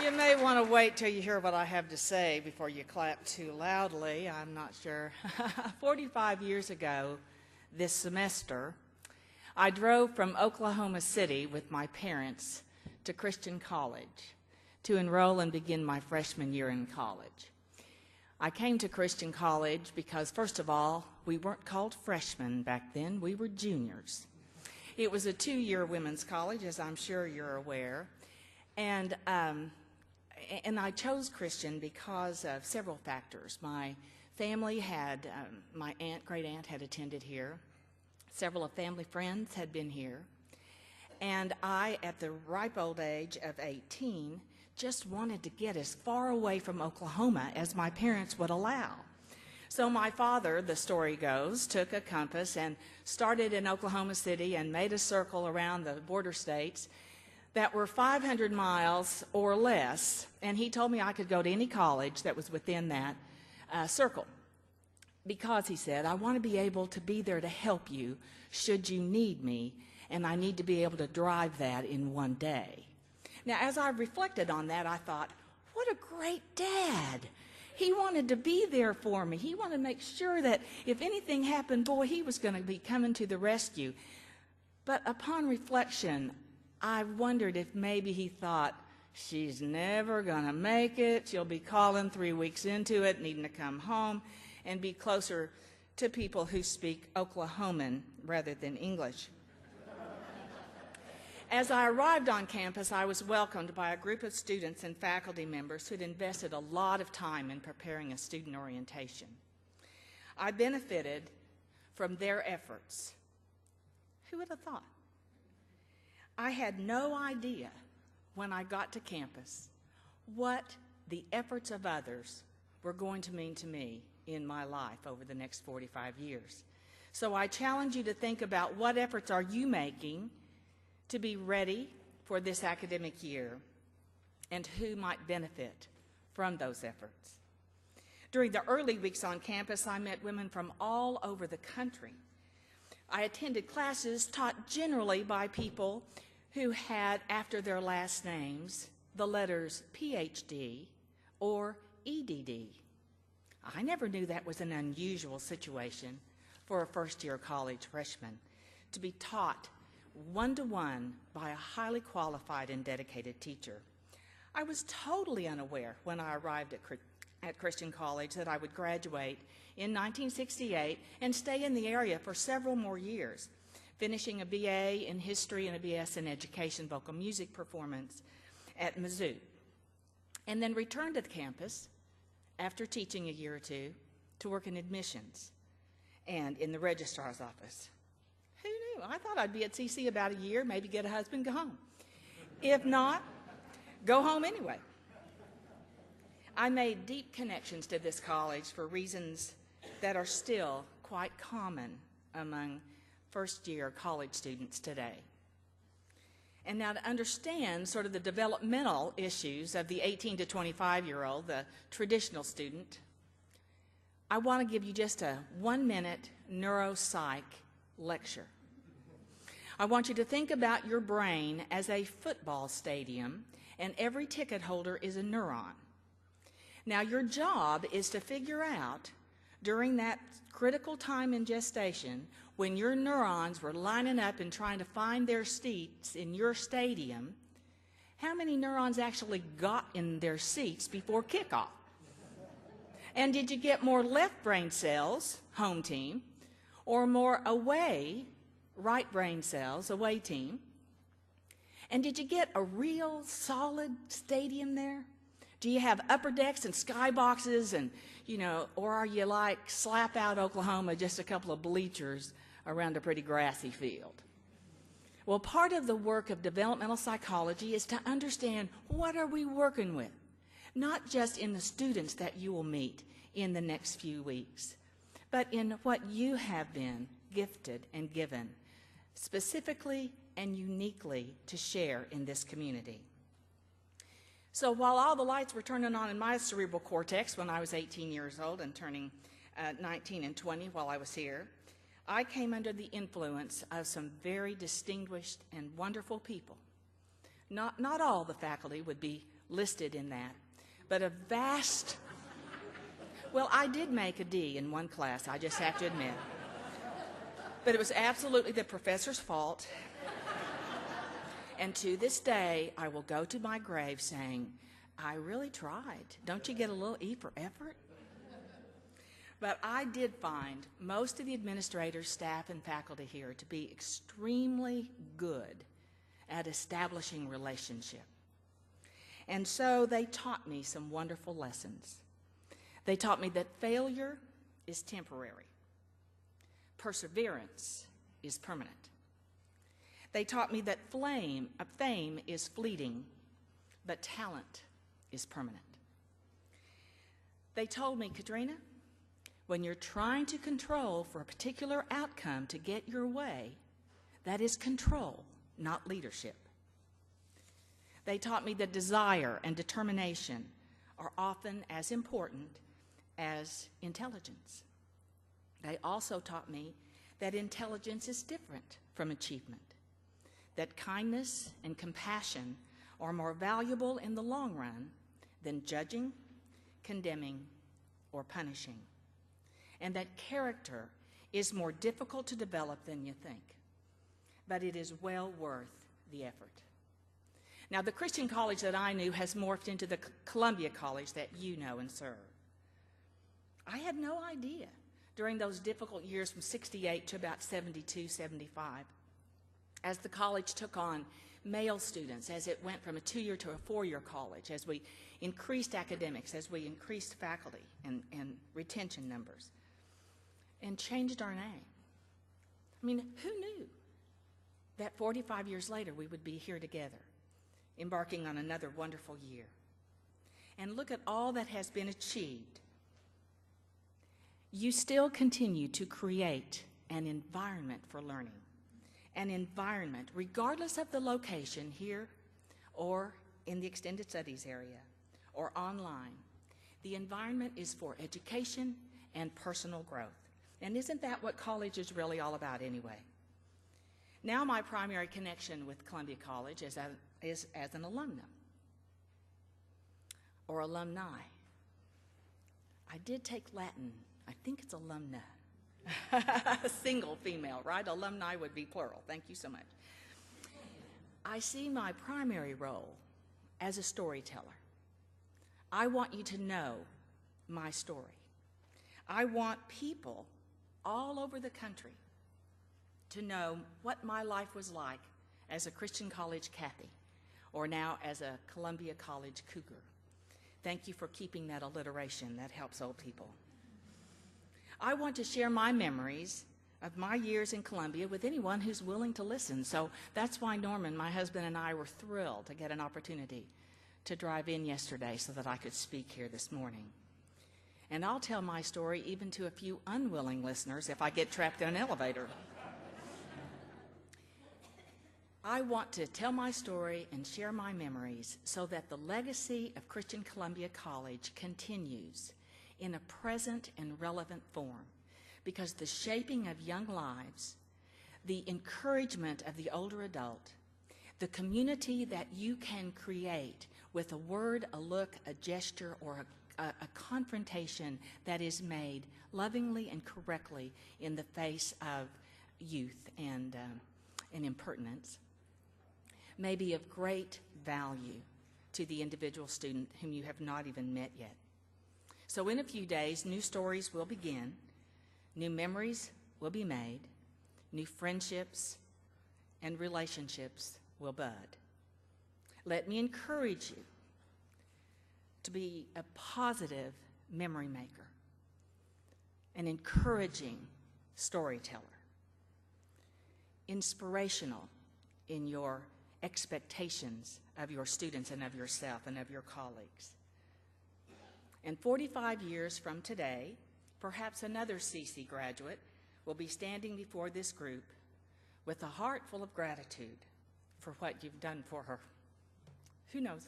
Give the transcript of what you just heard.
You may want to wait till you hear what I have to say before you clap too loudly. I'm not sure. 45 years ago this semester, I drove from Oklahoma City with my parents to Christian College to enroll and begin my freshman year in college. I came to Christian College because, first of all, we weren't called freshmen back then. We were juniors. It was a 2-year women's college, as I'm sure you're aware. And I chose Christian because of several factors. My family had, my great aunt had attended here. Several of family friends had been here. And I, at the ripe old age of 18, just wanted to get as far away from Oklahoma as my parents would allow. So my father, the story goes, took a compass and started in Oklahoma City and made a circle around the border states that were 500 miles or less, and he told me I could go to any college that was within that circle. Because, he said, I want to be able to be there to help you should you need me, and I need to be able to drive that in one day. Now, as I reflected on that, I thought, what a great dad. He wanted to be there for me. He wanted to make sure that if anything happened, boy, he was going to be coming to the rescue. But upon reflection, I wondered if maybe he thought, she's never going to make it. She'll be calling 3 weeks into it, needing to come home and be closer to people who speak Oklahoman rather than English. As I arrived on campus, I was welcomed by a group of students and faculty members who'd invested a lot of time in preparing a student orientation. I benefited from their efforts. Who would have thought? I had no idea when I got to campus what the efforts of others were going to mean to me in my life over the next 45 years. So I challenge you to think about what efforts are you making to be ready for this academic year and who might benefit from those efforts. During the early weeks on campus, I met women from all over the country. I attended classes taught generally by people who had, after their last names, the letters PhD or EDD. I never knew that was an unusual situation for a first-year college freshman, to be taught one-to-one by a highly qualified and dedicated teacher. I was totally unaware when I arrived at Christian College that I would graduate in 1968 and stay in the area for several more years, finishing a BA in history and a BS in education vocal music performance at Mizzou, and then return to the campus after teaching a year or two to work in admissions and in the registrar's office. Who knew? I thought I'd be at CC about a year, maybe get a husband, go home. If not, go home anyway. I made deep connections to this college for reasons that are still quite common among first-year college students today. And now to understand sort of the developmental issues of the 18 to 25-year-old, the traditional student, I want to give you just a 1-minute neuropsych lecture. I want you to think about your brain as a football stadium, and every ticket holder is a neuron. Now, your job is to figure out, during that critical time in gestation, when your neurons were lining up and trying to find their seats in your stadium, how many neurons actually got in their seats before kickoff? And did you get more left brain cells, home team, or more away, right brain cells, away team? And did you get a real solid stadium there? Do you have upper decks and skyboxes and, or are you like slap out Oklahoma, just a couple of bleachers around a pretty grassy field? Well, part of the work of developmental psychology is to understand what are we working with, not just in the students that you will meet in the next few weeks, but in what you have been gifted and given, specifically and uniquely to share in this community. So while all the lights were turning on in my cerebral cortex when I was 18 years old and turning 19 and 20 while I was here, I came under the influence of some very distinguished and wonderful people. Not all the faculty would be listed in that, but a vast, well, I did make a D in one class, I just have to admit. But it was absolutely the professor's fault. And to this day, I will go to my grave saying, I really tried. Don't you get a little E for effort? But I did find most of the administrators, staff, and faculty here to be extremely good at establishing relationship. And so they taught me some wonderful lessons. They taught me that failure is temporary. Perseverance is permanent. They taught me that fame is fleeting, but talent is permanent. They told me, Katrina, when you're trying to control for a particular outcome to get your way, that is control, not leadership. They taught me that desire and determination are often as important as intelligence. They also taught me that intelligence is different from achievement, that kindness and compassion are more valuable in the long run than judging, condemning, or punishing, and that character is more difficult to develop than you think, but it is well worth the effort. Now, the Christian college that I knew has morphed into the Columbia College that you know and serve. I had no idea during those difficult years from 68 to about 72, 75, as the college took on male students, as it went from a 2-year to a 4-year college, as we increased academics, as we increased faculty and retention numbers, and changed our name. I mean, who knew that 45 years later we would be here together, embarking on another wonderful year? And look at all that has been achieved. You still continue to create an environment for learning, an environment, regardless of the location, here or in the extended studies area or online. The environment is for education and personal growth. And isn't that what college is really all about anyway? Now my primary connection with Columbia College is as an alumna or alumni. I did take Latin. I think it's alumna. Single female, right? Alumni would be plural. Thank you so much. I see my primary role as a storyteller. I want you to know my story. I want people all over the country to know what my life was like as a Christian college Kathy, or now as a Columbia College Cougar. Thank you for keeping that alliteration. That helps old people. I want to share my memories of my years in Columbia with anyone who's willing to listen. So that's why Norman, my husband, and I were thrilled to get an opportunity to drive in yesterday so that I could speak here this morning. And I'll tell my story even to a few unwilling listeners if I get trapped in an elevator. I want to tell my story and share my memories so that the legacy of Christian Columbia College continues in a present and relevant form, because the shaping of young lives, the encouragement of the older adult, the community that you can create with a word, a look, a gesture, or a confrontation that is made lovingly and correctly in the face of youth and impertinence, may be of great value to the individual student whom you have not even met yet. So in a few days, new stories will begin, new memories will be made, new friendships and relationships will bud. Let me encourage you to be a positive memory maker, an encouraging storyteller, inspirational in your expectations of your students and of yourself and of your colleagues. And 45 years from today, perhaps another CC graduate will be standing before this group with a heart full of gratitude for what you've done for her. Who knows?